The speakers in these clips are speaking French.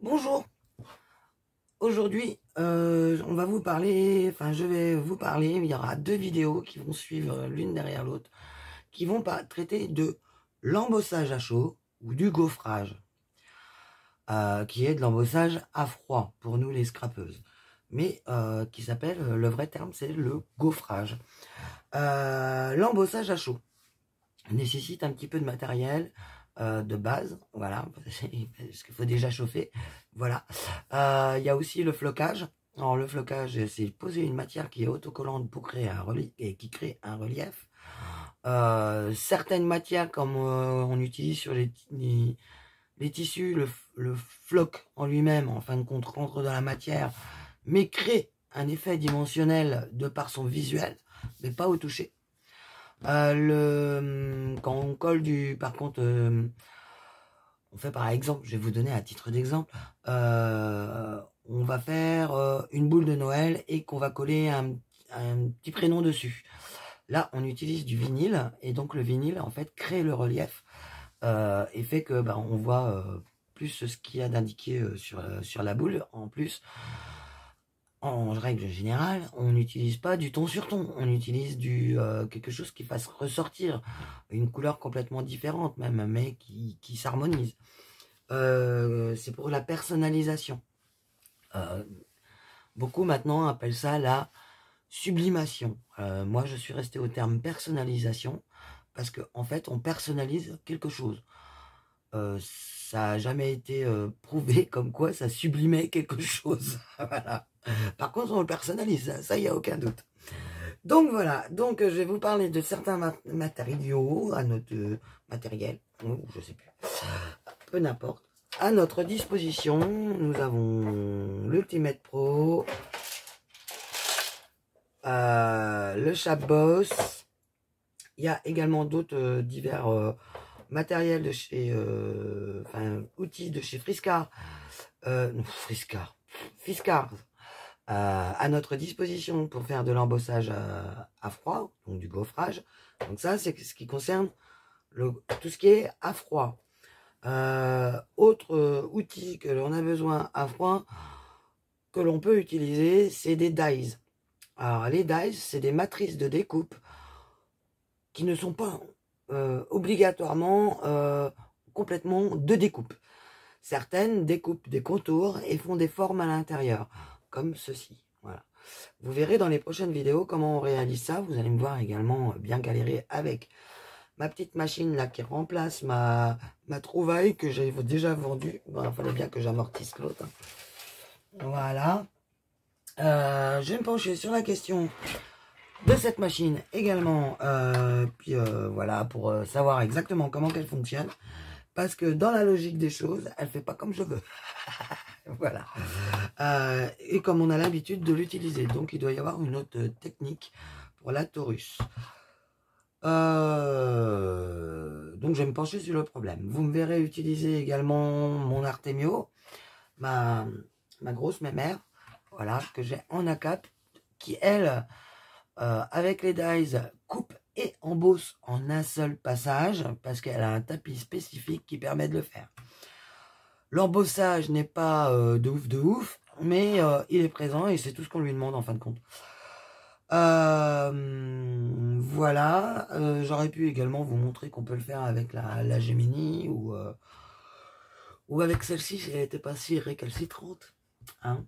Bonjour, aujourd'hui on va vous parler, je vais vous parler, il y aura deux vidéos qui vont suivre l'une derrière l'autre, qui vont traiter de l'embossage à chaud ou du gaufrage, qui est de l'embossage à froid pour nous les scrapeuses, mais qui s'appelle, le vrai terme c'est le gaufrage. L'embossage à chaud nécessite un petit peu de matériel de base, voilà, parce qu'il faut déjà chauffer, voilà. Il y a aussi le flocage. Alors le flocage, c'est poser une matière qui est autocollante pour créer un relief et qui crée un relief. Certaines matières, comme on utilise sur les tissus, le floc en lui-même, en fin de compte, rentre dans la matière, mais crée un effet dimensionnel de par son visuel, mais pas au toucher. Quand on colle par contre, on fait par exemple, je vais vous donner à titre d'exemple, on va faire une boule de Noël et qu'on va coller un petit prénom dessus. Là, on utilise du vinyle et donc le vinyle en fait crée le relief et fait que on voit plus ce qu'il y a d'indiqué sur la boule. En plus, en règle générale, on n'utilise pas du ton sur ton, on utilise quelque chose qui fasse ressortir une couleur complètement différente même, mais qui s'harmonise. C'est pour la personnalisation. Beaucoup maintenant appellent ça la sublimation. Moi, je suis resté au terme personnalisation parce que en fait, on personnalise quelque chose. Ça n'a jamais été prouvé comme quoi ça sublimait quelque chose. Voilà. Par contre, on le personnalise, ça, il n'y a aucun doute. Donc voilà, donc je vais vous parler de certains matériaux, matériel, je sais plus, peu n'importe. À notre disposition, nous avons l'Ultimate Pro, le Chabos. Il y a également d'autres divers matériels de chez, outils de chez Fiskars, à notre disposition pour faire de l'embossage à froid, donc du gaufrage. Donc ça, c'est ce qui concerne tout ce qui est à froid. Autre outil que l'on a besoin à froid, que l'on peut utiliser, c'est des dies. Alors les dies, c'est des matrices de découpe qui ne sont pas obligatoirement complètement de découpe. Certaines découpent des contours et font des formes à l'intérieur, comme ceci. Voilà. Vous verrez dans les prochaines vidéos comment on réalise ça. Vous allez me voir également bien galérer avec ma petite machine là qui remplace ma trouvaille que j'ai déjà vendue. Bon, il fallait bien que j'amortisse l'autre. Voilà. Je vais me pencher sur la question de cette machine également. Voilà, pour savoir exactement comment elle fonctionne. Parce que dans la logique des choses, elle fait pas comme je veux. Voilà. Et comme on a l'habitude de l'utiliser. Donc il doit y avoir une autre technique pour la Taurus. Donc je vais me pencher sur le problème. Vous me verrez utiliser également mon Artemio, ma grosse mémère, voilà, que j'ai en A4, qui elle, avec les dies, coupe et embosse en un seul passage, parce qu'elle a un tapis spécifique qui permet de le faire. L'embossage n'est pas de ouf, mais il est présent et c'est tout ce qu'on lui demande en fin de compte. Voilà, j'aurais pu également vous montrer qu'on peut le faire avec la Gemini ou avec celle-ci si elle n'était pas si récalcitrante. Hein.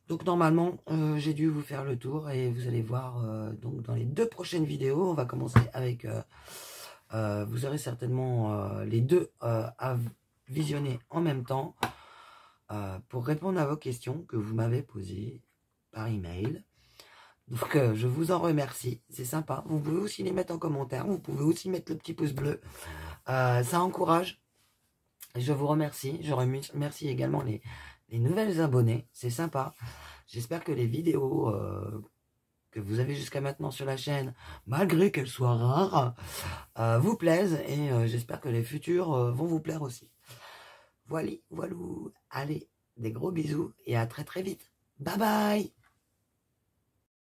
Donc normalement, j'ai dû vous faire le tour et vous allez voir donc dans les deux prochaines vidéos, on va commencer avec, vous aurez certainement les deux à visionner en même temps pour répondre à vos questions que vous m'avez posées par email. Donc je vous en remercie, c'est sympa. Vous pouvez aussi les mettre en commentaire, vous pouvez aussi mettre le petit pouce bleu. Ça encourage. Je vous remercie. Je remercie également les nouvelles abonnés, c'est sympa. J'espère que les vidéos que vous avez jusqu'à maintenant sur la chaîne, malgré qu'elles soient rares, vous plaisent et j'espère que les futures vont vous plaire aussi. Voilà, allez, des gros bisous et à très très vite. Bye bye.